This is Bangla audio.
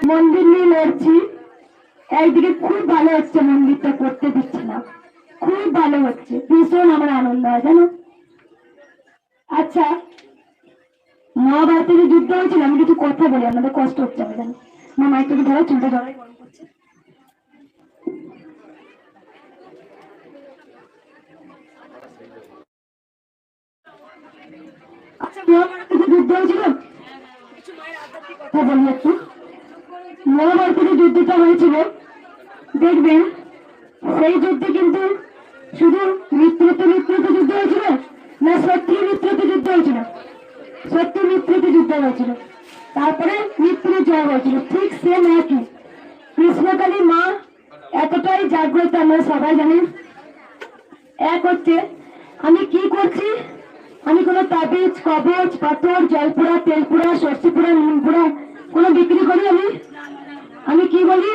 মন্দির নিয়ে লড়ছি। একদিকে খুব ভালো হচ্ছে, মন্দিরটা করতে দিচ্ছে না, খুব ভালো হচ্ছে, ভীষণ আমার আনন্দ হয় জানো। আচ্ছা, মহাভারতের যে যুদ্ধ হয়েছিল, আমি কিছু কথা বলি, আপনাদের কষ্ট হচ্ছে আমি জানি। আমার মাইকটাকে ধরো, চুলটা ধরে গরম করছে। আচ্ছা, মহাভারতের যে যুদ্ধ হয়েছিল, কথা বলি একটু। মহাভারতের যে যুদ্ধটা হয়েছিল, দেখবেন সেই যুদ্ধে কিন্তু শুধু মিত্রতে যুদ্ধ হয়েছিল না, শত্রু মিত্রতে যুদ্ধ হয়েছিল। শত্রু মিত্রতে যুদ্ধ হয়েছিল, তারপরে মিত্রের জয় হয়েছিল। ঠিক সেম একই কৃষ্ণকালী মা এতটাই জাগ্রত, আমরা সবাই জানি। এক হচ্ছে, আমি কি করছি, আমি কোনো তাবিজ কবচ পাথর জলপুরা তেলপুরা সর্ষেপুরা নুনপুরা কোনো বিক্রি করি? আমি কি বলি?